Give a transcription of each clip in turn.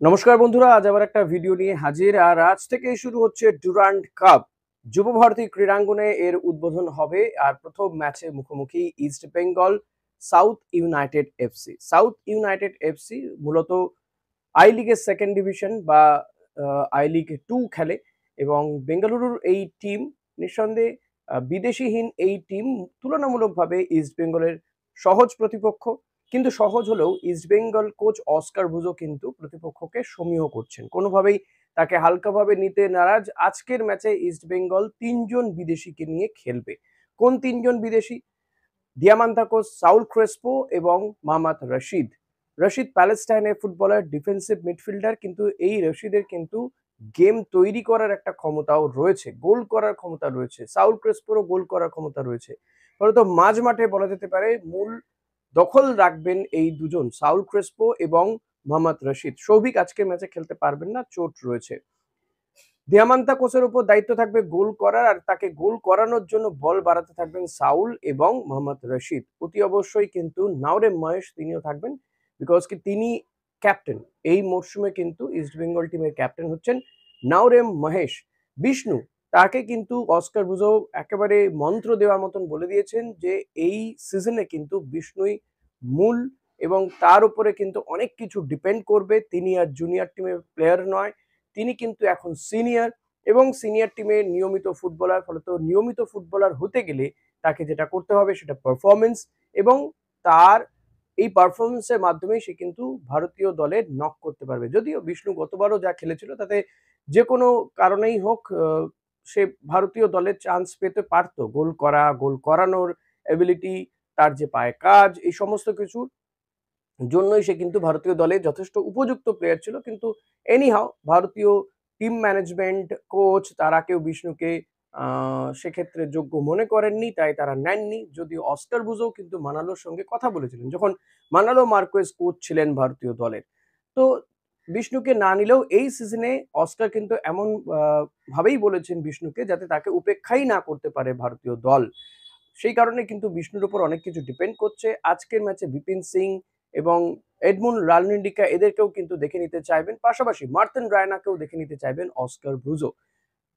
নমস্কার বন্ধুরা, আজ আবার একটা ভিডিও নিয়ে হাজির। আর আজ থেকেই শুরু হচ্ছে ডুরান্ড কাপ। যুব ভারতী ক্রীড়াঙ্গনে এর উদ্বোধন হবে। আর প্রথম ম্যাচে মুখোমুখি east Bengal south United FC. South United FC মূলত আই লিগের সেকেন্ড ডিভিশন বা আই লিগ 2 খেলে এবং বেঙ্গালুরুর এই টিম নিঃসন্দেহে বিদেশিহীন এই টিম তুলনামূলকভাবে ইস্ট বেঙ্গলের সহজ প্রতিপক্ষ। কিন্তু সহজ হলেও ইস্টবেঙ্গল কোচ অস্কার ব্রুজো কিন্তু প্রতিপক্ষকে সমীহ করছেন, কোনোভাবেই তাকে হালকাভাবে নিতে নারাজ। আজকের ম্যাচে ইস্টবেঙ্গল তিনজন বিদেশিকে নিয়ে খেলবে। কোন তিনজন বিদেশি? দিয়ামান্তাকোস, সাউল ক্রেসপো এবং মোহাম্মদ রশিদ। রশিদ প্যালেস্টাইনের ফুটবলার, ডিফেন্সিভ মিডফিল্ডার, কিন্তু এই রশিদের কিন্তু গেম তৈরি করার একটা ক্ষমতাও রয়েছে, গোল করার ক্ষমতা রয়েছে। সাউল ক্রেসপোরও গোল করার ক্ষমতা রয়েছে। ফলত মাঝ মাঠে বলা যেতে পারে মূল দখল রাখবেন এই দুজন, সাউল ক্রেসপো এবং মোহাম্মদ রশিদ। সৌভিক আজকের ম্যাচে খেলতে পারবেন না, চোট রয়েছে। দিয়ামান্তাকোসের উপর দায়িত্ব থাকবে গোল করার, আর তাকে গোল করানোর জন্য বল বাড়াতে থাকবেন সাউল এবং মোহাম্মদ রশিদ। অতি অবশ্যই কিন্তু নাওরেম মহেশ তিনিও থাকবেন, বিকজ কি তিনি ক্যাপ্টেন। এই মরশুমে কিন্তু ইস্ট বেঙ্গল টিমের ক্যাপ্টেন হচ্ছেন নাওরেম মহেশ। বিষ্ণু, তাকে কিন্তু অস্কার ব্রুজো একেবারে মন্ত্র দেওয়ার মতন বলে দিয়েছেন যে এই সিজনে কিন্তু বিষ্ণুই মূল, এবং তার উপরে কিন্তু অনেক কিছু ডিপেন্ড করবে। তিনি আর জুনিয়র টিমের প্লেয়ার নয়, তিনি কিন্তু এখন সিনিয়র এবং সিনিয়র টিমের নিয়মিত ফুটবলার। ফলত নিয়মিত ফুটবলার হতে গেলে তাকে যেটা করতে হবে সেটা পারফরমেন্স, এবং তার এই পারফরমেন্সের মাধ্যমে সে কিন্তু ভারতীয় দলের নক করতে পারবে। যদিও বিষ্ণু গতবারও যা খেলেছিল তাতে যে কোনো কারণেই হোক সে ভারতীয় দলের চান্স পেতে পারতো। গোল করা, গোল করানোর এবিলিটি, তার যে পায়ে কাজ, এই সমস্ত কিছুর জন্যই সে কিন্তু ভারতীয় দলে যথেষ্ট উপযুক্ত প্লেয়ার ছিল। কিন্তু এনিহাও ভারতীয় টিম ম্যানেজমেন্ট, কোচ, তারা কেউ বিষ্ণুকে সেক্ষেত্রে যোগ্য মনে করেননি, তাই তারা নেননি। যদিও অস্কার ব্রুজো কিন্তু মানালোর সঙ্গে কথা বলেছিলেন যখন মানালো মার্কোয়েজ কোচ ছিলেন ভারতীয় দলের। তো বিষ্ণুকে না নিলেও এই সিজনে অস্কার কিন্তু এমন ভাবেই বলেছেন বিষ্ণুকে যাতে তাকে উপেক্ষাই না করতে পারে ভারতীয় দল। সেই কারণে কিন্তু বিষ্ণুর উপর অনেক কিছু ডিপেন্ড করছে। আজকের ম্যাচে বিপিন সিং এবং এডমুন্ড রালনিন্ডিকা এদেরকেও কিন্তু দেখে নিতে চাইবেন, পাশাপাশি মার্তিন রায়নাকেও দেখে নিতে চাইবেন অস্কার ব্রুজো।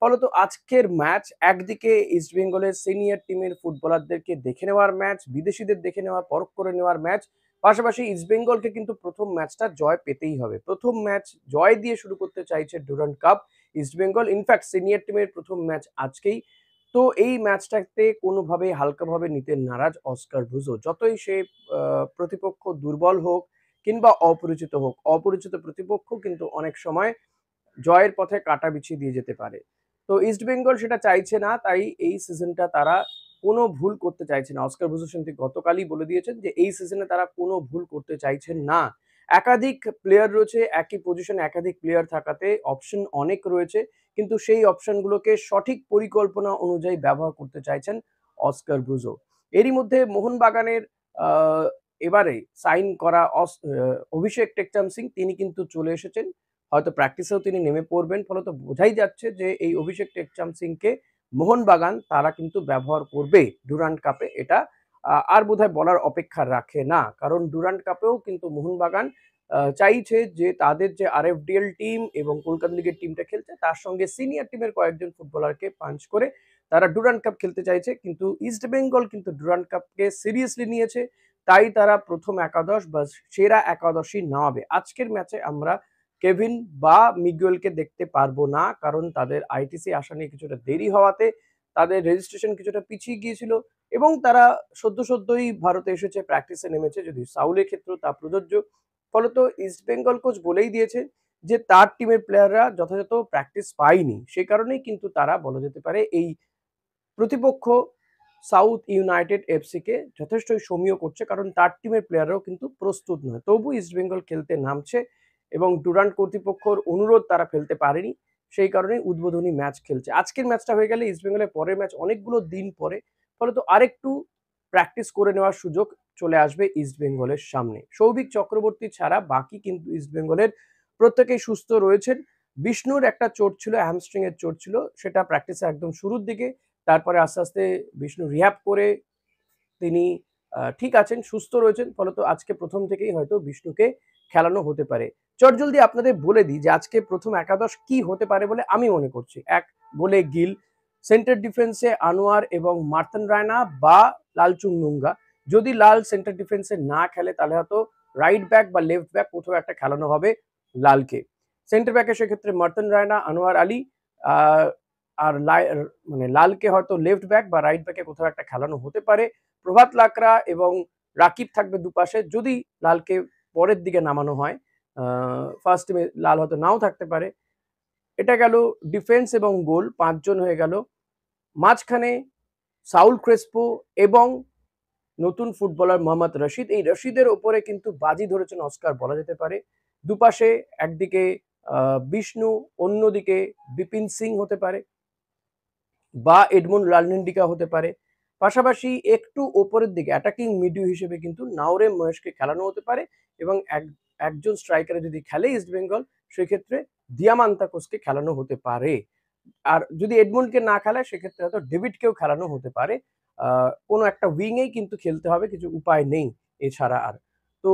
ফলত আজকের ম্যাচ একদিকে ইস্টবেঙ্গলের সিনিয়র টিমের ফুটবলারদেরকে দেখে নেওয়ার ম্যাচ, বিদেশিদের দেখে নেওয়ার, পরখ করে নেওয়ার ম্যাচ। পাশাপাশি ইস্টবেঙ্গলকে কিন্তু প্রথম ম্যাচটা জয় পেতেই হবে। প্রথম ম্যাচ জয় দিয়ে শুরু করতে চাইছে Durand cup East Bengal. In fact senior টিমের প্রথম ম্যাচ আজকেই। তো এই ম্যাচটাতে কোনোভাবেই হালকাভাবে নিতে নারাজ অস্কার ব্রুজো। যতই সে প্রতিপক্ষ দুর্বল হোক কিংবা অপরিচিত হোক, অপরিচিত প্রতিপক্ষ কিন্তু অনেক সময় জয়ের পথে কাঁটা বিছিয়ে দিয়ে যেতে পারে। তো ইস্ট বেঙ্গল সেটা চাইছে না, তাই এই সিজনটা তারা কোনো ভুল করতে চাইছে না। অস্কার ব্রুজো কিন্তু গতকালই বলে দিয়েছেন যে এই সিজনে তারা কোনো ভুল করতে চাইছেন না। একাধিক প্লেয়ার রয়েছে, একই পজিশনে একাধিক প্লেয়ার থাকাতে অপশন অনেক রয়েছে, কিন্তু সেই অপশনগুলোকে সঠিক পরিকল্পনা অনুযায়ী ব্যবহার করতে চাইছেন অস্কার ব্রুজো। এরই মধ্যে মোহনবাগানের এবারে সাইন করা অভিষেক টেকচাম সিং তিনি কিন্তু চলে এসেছেন। হয়তো প্র্যাকটিসেও তিনি নেমে পড়বেন। ফলত বোঝাই যাচ্ছে যে এই অভিষেক টেকচাম সিংকে মোহনবাগান তারা কিন্তু ব্যবহার করবে ডুরান্ড কাপে। এটা আর বোধহয় বলার অপেক্ষা রাখে না। কারণ ডুরান্ড কাপেও কিন্তু মোহনবাগান চাইছে যে তাদের যে আরএফডিএল টিম এবং কলকাতা লিগের টিমটা খেলছে তার সঙ্গে সিনিয়র টিমের কয়েকজন ফুটবলারকে পাঞ্চ করে তারা ডুরান্ড কাপ খেলতে চাইছে। কিন্তু ইস্ট বেঙ্গল কিন্তু ডুরান্ড কাপকে সিরিয়াসলি নিয়েছে, তাই তারা প্রথম একাদশ বা সেরা একাদশই নামাবে। আজকের ম্যাচে আমরা কেভিন বা মিগুয়েলকে দেখতে পারবো না, কারণ তাদের আইটিসি আসা নিয়ে কিছুটা দেরি হওয়াতে তাদের রেজিস্ট্রেশন কিছুটা পিছিয়ে গিয়েছিল এবং তারা সদ্যই ভারতে এসেছে, প্র্যাকটিসে নেমেছে। যদি সাউলের ক্ষেত্রেও তা প্রযোজ্য। ফলত ইস্ট বেঙ্গল কোচ বলেই দিয়েছে যে তার টিমের প্লেয়াররা যথাযথ প্র্যাকটিস পায়নি, সেই কারণেই কিন্তু তারা বলা যেতে পারে এই প্রতিপক্ষ সাউথ ইউনাইটেড এফসিকে যথেষ্টই সমীহ করছে, কারণ তার টিমের প্লেয়াররাও কিন্তু প্রস্তুত নয়। তবু ইস্টবেঙ্গল খেলতে নামছে এবং ডুরান্ড কর্তৃপক্ষর অনুরোধ তারা ফেলতে পারেনি, সেই কারণে উদ্বোধনী ম্যাচ খেলছে। আজকের ম্যাচটা হয়ে গেলে ইস্টবেঙ্গলের পরের ম্যাচ অনেকগুলো দিন পরে, ফলত আরেকটু প্র্যাকটিস করে নেওয়ার সুযোগ চলে আসবে ইস্টবেঙ্গলের সামনে। সৌভিক চক্রবর্তী ছাড়া বাকি কিন্তু ইস্টবেঙ্গলের প্রত্যেকেই সুস্থ রয়েছেন। বিষ্ণুর একটা চোট ছিল, হ্যামস্ট্রিং এর চোট ছিল, সেটা প্র্যাকটিসে একদম শুরুর দিকে। তারপরে আস্তে আস্তে বিষ্ণু রিহ্যাব করে তিনি ঠিক আছেন, সুস্থ রয়েছেন। ফলত আজকে প্রথম থেকেই হয়তো বিষ্ণুকে খেলানো হতে পারে। চটজলদি আপনাদের বলে দিই যে আজকে প্রথম একাদশ কি হতে পারে বলে আমি মনে করছি। ১ গোলে গিল, সেন্টার ডিফেন্সে আনোয়ার এবং মার্তন রায়না বা লালচুং নুঙ্গা। যদি লাল সেন্টার ডিফেন্সে না খেলে তাহলে হয়তো রাইট ব্যাক বা লেফট ব্যাক কোথাও একটা খেলানো হবে লালকে। সেন্টার ব্যাকে সেক্ষেত্রে মার্তন রায়না, আনোয়ার আলী আহ, আর মানে লালকে হয়তো লেফট ব্যাক বা রাইট ব্যাকে কোথাও একটা খেলানো হতে পারে। প্রভাত লাকড়া এবং রাকিব থাকবে দুপাশে। যদি লালকে পরের দিকে নামানো হয়, ফার্স্ট টিমে লাল হয়তো নাও থাকতে পারে। এটা গেল ডিফেন্স এবং গোল, ৫ জন হয়ে গেল। মাঝখানে সাউল ক্রেসপো এবং নতুন ফুটবলার মোহাম্মদ রশিদ। এই রশিদের ওপরে কিন্তু বাজি ধরেছেন অস্কার বলা যেতে পারে। দুপাশে একদিকে বিষ্ণু, অন্যদিকে বিপিন সিং হতে পারে বা এডমন্ড লালনেন্ডিকা হতে পারে। পাশাপাশি একটু ওপরের দিকে অ্যাটাকিং মিডিও হিসেবে কিন্তু নাওরেম মহেশকে খেলানো হতে পারে এবং একজন স্ট্রাইকারে যদি খেলে ইস্ট বেঙ্গল সেক্ষেত্রে দিয়ামান্তাকোসকে খেলানো হতে পারে। আর যদি এডমন্ডকে না খেলায় সেক্ষেত্রে হয়তো ডেভিডকেও খেলানো হতে পারে। কোনো একটা উইংয়েই কিন্তু খেলতে হবে, কিছু উপায় নেই এছাড়া আর। তো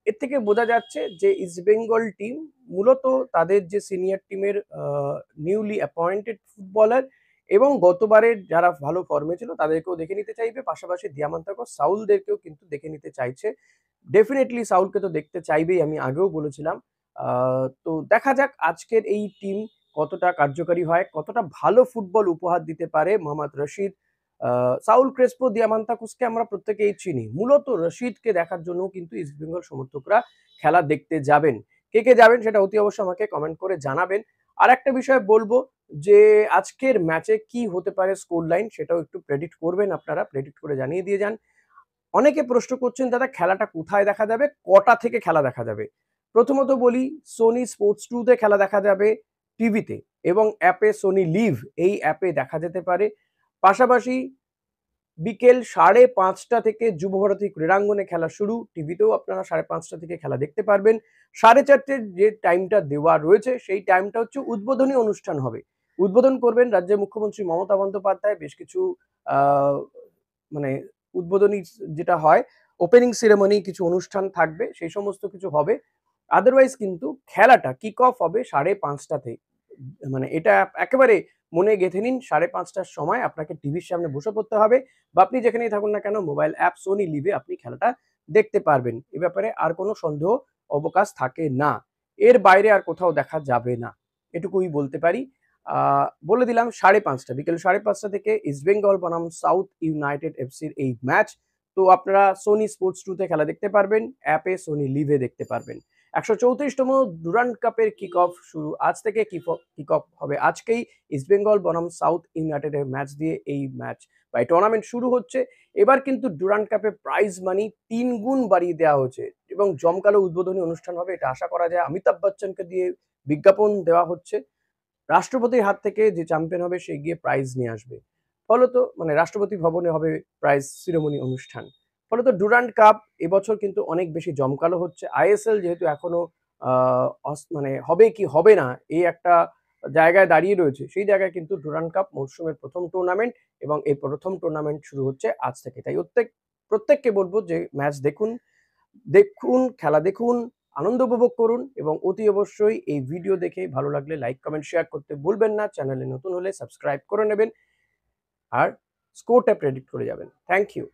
এর থেকে বোঝা যাচ্ছে যে ইস্ট বেঙ্গল টিম মূলত তাদের যে সিনিয়র টিমের নিউলি অ্যাপয়েন্টেড ফুটবলার এবং গতবারের যারা ভালো ফর্মে ছিল তাদেরকেও দেখে নিতে চাইবে, পাশাপাশি দিয়ামান্তাকোস সাউলদেরকেও কিন্তু দেখে নিতে চাইছে। ডেফিনেটলি সাউলকে তো দেখতে চাইবেই, আমি আগেও বলেছিলাম। তো দেখা যাক আজকের এই টিম কতটা কার্যকারী হয়, কতটা ভালো ফুটবল উপহার দিতে পারে মোহাম্মদ রশিদ। সাউল ক্রেসপো, দিয়ামান্তাকুসকে আমরা প্রত্যেকেই চিনি। মূলত রশিদকে দেখার জন্য কিন্তু ইস্ট বেঙ্গল সমর্থকরা খেলা দেখতে যাবেন। কে কে যাবেন সেটা অতি অবশ্যই আমাকে কমেন্ট করে জানাবেন। আর একটা বিষয় বলবো যে আজকের ম্যাচে কি হতে পারে স্কোর লাইন সেটাও একটু প্রেডিক্ট করবেন, আপনারা প্রেডিক্ট করে জানিয়ে দিয়ে যান। অনেকে প্রশ্ন করছেন দাদা খেলাটা কোথায় দেখা যাবে, কটা থেকে খেলা দেখা যাবে। প্রথমত বলি সোনি স্পোর্টস 2 তে খেলা দেখা যাবে টিভিতে এবং অ্যাপে সোনি লিভ এই অ্যাপে দেখা যেতে পারে। পাশাপাশি বিকেল 5:30টা থেকে যুবভারতী ক্রীড়াঙ্গনে খেলা শুরু, টিভিতেও আপনারা 5:30টা থেকে খেলা দেখতে পারবেন। 4:30 যে টাইমটা দেওয়া রয়েছে সেই টাইমটা হচ্ছে উদ্বোধনী অনুষ্ঠান হবে। উদ্বোধন করবেন রাজ্যের মুখ্যমন্ত্রী মমতা বন্দ্যোপাধ্যায়। বেশ কিছু আহ, মানে উদ্বোধনী যেটা হয় ওপেনিং সেরেমনি, কিছু অনুষ্ঠান থাকবে, সেই সমস্ত কিছু হবে। আদারওয়াইজ কিন্তু খেলাটা কিক অফ হবে 5:30টাতে। মানে এটা একেবারে মনে গেঁথে নিন, 5:30টার সময় আপনাকে টিভির সামনে বসে পড়তে হবে বা আপনি যেখানেই থাকুন না কেন মোবাইল অ্যাপ সোনি লিভে আপনি খেলাটা দেখতে পারবেন। এ ব্যাপারে আর কোনো সন্দেহ অবকাশ থাকে না। এর বাইরে আর কোথাও দেখা যাবে না, এটুকুই বলতে পারি। বলে দিলাম 5:30, বিকেল 5:30 থেকে ইস্টবেঙ্গল বনাম সাউথ ইউনাইটেড এফসির এই ম্যাচ। তো আপনারা সোনি স্পোর্টস 2 তে খেলা দেখতে পারবেন, অ্যাপে সোনি লিভে দেখতে পারবেন। 134তম ডুরান্ড কাপের কিক অফ শুরু আজ থেকে। কিক অফ হবে আজকেই ইস্টবেঙ্গল বনাম সাউথ ইউনাইটেডের ম্যাচ দিয়ে। এই ম্যাচ বা এই টুর্নামেন্ট শুরু হচ্ছে। এবার কিন্তু ডুরান্ড কাপে প্রাইজ মানি 3 গুণ বাড়িয়ে দেওয়া হচ্ছে এবং জমকালো উদ্বোধনী অনুষ্ঠান হবে, এটা আশা করা যায়। অমিতাভ বচ্চনকে দিয়ে বিজ্ঞাপন দেওয়া হচ্ছে। রাষ্ট্রপতির হাত থেকে যে চ্যাম্পিয়ন হবে সে গিয়ে প্রাইজ নিয়ে আসবে। ফলত মানে রাষ্ট্রপতি ভবনে হবে প্রাইজ সিরেমনি অনুষ্ঠান। ফলত ডুরান্ড কাপ এবছর কিন্তু অনেক বেশি জমকালো হচ্ছে। আইএসএল যেহেতু এখনো মানে হবে কি হবে না এই একটা জায়গায় দাঁড়িয়ে রয়েছে, সেই জায়গায় কিন্তু ডুরান্ড কাপ মরশুমের প্রথম টুর্নামেন্ট এবং এই প্রথম টুর্নামেন্ট শুরু হচ্ছে আজ থেকে। তাই প্রত্যেককে বলবো যে ম্যাচ দেখুন, খেলা দেখুন, আনন্দ উপভোগ করুন এবং অতি অবশ্যই এই ভিডিও দেখে ভালো লাগলে লাইক, কমেন্ট, শেয়ার করতে ভুলবেন না। চ্যানেলে নতুন হলে সাবস্ক্রাইব করে নেবেন আর স্কোরটা প্রেডিক্ট করে যাবেন। Thank you.